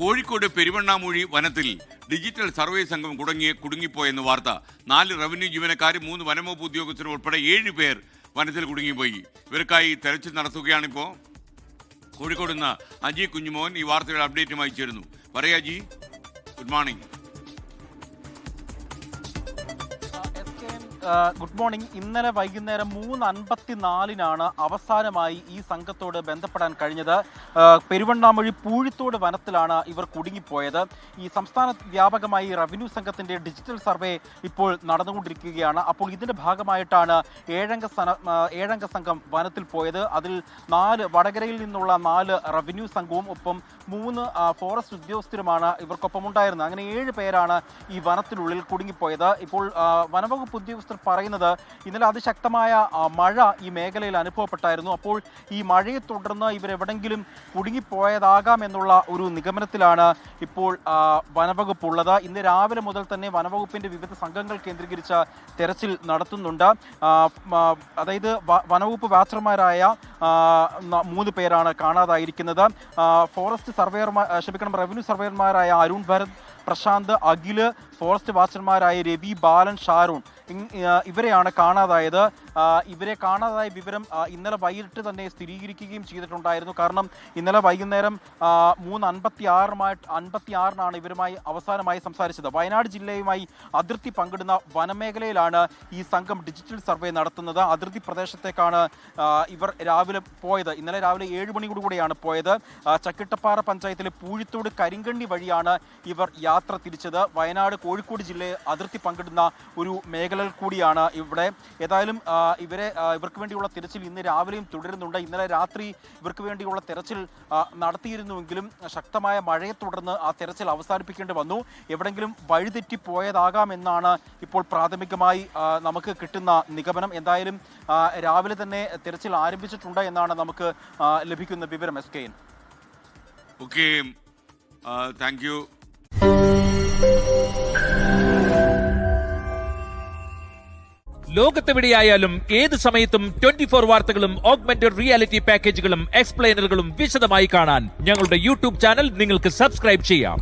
കോഴിക്കോട് പെരുവണ്ണാമൂഴി വനത്തിൽ digital survey സംഘം കുടുങ്ങിപ്പോയെന്ന് വാർത്ത. 4 റവന്യൂ ജീവനക്കാരും 3 വനംവകുപ്പ് ഉദ്യോഗസ്ഥരും ഉൾപ്പെടെ 7 പേർ വനത്തിൽ കുടുങ്ങിപ്പോയി. ഇവർക്കായി തെരച്ചിൽ നടത്തുകയാണിപ്പോൾ. കോഴിക്കോട് നിന്ന് അജി കുഞ്ഞുമോൻ ഈ വാർത്തയുടെ അപ്ഡേറ്റുമായി ചേരുന്നു. പറയാ Aji, good morning. Good morning. ഇന്നലെ വൈകുന്നേരം 3:54 അവസാനമായി ഈ സംഘത്തോട് ബന്ധപ്പെടാൻ കഴിഞ്ഞത്. പെരുവണ്ണാമൂഴി പൂഴിത്തോട് വനത്തിലാണ് ഇവർ കുടുങ്ങിപ്പോയത്. ഈ സംസ്ഥാന വ്യാപകമായി റവന്യൂ സംഘത്തിന്റെ ഡിജിറ്റൽ സർവേ ഇപ്പോൾ നടന്നുകൊണ്ടിരിക്കുകയാണ്. അപ്പോൾ ഇതിന്റെ ഭാഗമായിട്ടാണ് ഏഴംഗ സംഘം വനത്തിൽ പോയത്. അതിൽ 4 വടകരയിൽ നിന്നുള്ള 4 റവന്യൂ സംഘവും ഒപ്പം 3 ഫോറസ്റ്റ് ഉദ്യോഗസ്ഥരുമാണ് ഇവർക്കൊപ്പം ഉണ്ടായിരുന്നത്. അങ്ങനെ 7 പേരാണ് ഈ വനത്തിനുള്ളിൽ കുടുങ്ങിപ്പോയത്. ഇപ്പോൾ വനംവകുപ്പ് ഉദ്യോഗസ്ഥർ പറയുന്നത് ഇന്നലെ അതിശക്തമായ മഴ ഈ മേഖലയിൽ അനുഭവപ്പെട്ടായിരുന്നു. അപ്പോൾ ഈ മഴയെ തുടർന്ന് ഇവരെവിടെങ്കിലും കുടുങ്ങിപ്പോയതാകാം എന്നുള്ള ഒരു നിഗമനത്തിലാണ് ഇപ്പോൾ വനംവകുപ്പ് ഉള്ളത്. ഇന്ന് രാവിലെ മുതൽ തന്നെ വനംവകുപ്പിന്റെ വിവിധ സംഘങ്ങൾ കേന്ദ്രീകരിച്ച തെരച്ചിൽ നടത്തുന്നുണ്ട്. അതായത് വനംവകുപ്പ് വാച്ചർമാരായ 3 പേരാണ് കാണാതായിരിക്കുന്നത്. റവന്യൂ സർവേയർമാരായ അരുൺ ഭരത്, പ്രശാന്ത്, അഖില്, ഫോറസ്റ്റ് വാച്ചർമാരായ രവി, ബാലൻ, ഷാരൂൺ ഇവരെയാണ് കാണാതായത്. ഇവരെ കാണാതായ വിവരം ഇന്നലെ വൈകിട്ട് തന്നെ സ്ഥിരീകരിക്കുകയും ചെയ്തിട്ടുണ്ടായിരുന്നു. കാരണം ഇന്നലെ വൈകുന്നേരം 3:56 ഇവരുമായി അവസാനമായി സംസാരിച്ചത്. വയനാട് ജില്ലയുമായി അതിർത്തി പങ്കിടുന്ന വനമേഖലയിലാണ് ഈ സംഘം ഡിജിറ്റൽ സർവേ നടത്തുന്നത്. അതിർത്തി പ്രദേശത്തേക്കാണ് ഇവർ രാവിലെ പോയത്. ഇന്നലെ രാവിലെ 7 മണിയോടുകൂടിയാണ് പോയത്. ചക്കിട്ടപ്പാറ പഞ്ചായത്തിലെ പൂഴിത്തോട് കരിങ്കണ്ണി വഴിയാണ് ഇവർ യാത്ര തിരിച്ചത്. വയനാട് കോഴിക്കോട് ജില്ലയെ അതിർത്തി പങ്കിടുന്ന ഒരു മേഖല കൂടിയാണ് ഇവിടെ. ഏതായാലും ഇവർക്ക് വേണ്ടിയുള്ള തിരച്ചിൽ ഇന്ന് രാവിലെയും തുടരുന്നുണ്ട്. ഇന്നലെ രാത്രി ഇവർക്ക് വേണ്ടിയുള്ള തെരച്ചിൽ നടത്തിയിരുന്നുവെങ്കിലും ശക്തമായ മഴയെ തുടർന്ന് ആ തെരച്ചിൽ അവസാനിപ്പിക്കേണ്ടി വന്നു. എവിടെങ്കിലും വഴിതെറ്റിപ്പോയതാകാമെന്നാണ് ഇപ്പോൾ പ്രാഥമികമായി നമുക്ക് കിട്ടുന്ന നിഗമനം. എന്തായാലും രാവിലെ തന്നെ തെരച്ചിൽ ആരംഭിച്ചിട്ടുണ്ട് എന്നാണ് നമുക്ക് ലഭിക്കുന്ന വിവരം. S K N. Okay, thank you. ലോകത്തെവിടെയായാലും ഏത് സമയത്തും 24 വാർത്തകളും ഓഗ്മെന്റഡ് റിയാലിറ്റി പാക്കേജുകളും എക്സ്പ്ലെയിനറുകളും വിശദമായി കാണാൻ ഞങ്ങളുടെ യൂട്യൂബ് ചാനൽ നിങ്ങൾക്ക് സബ്സ്ക്രൈബ് ചെയ്യാം.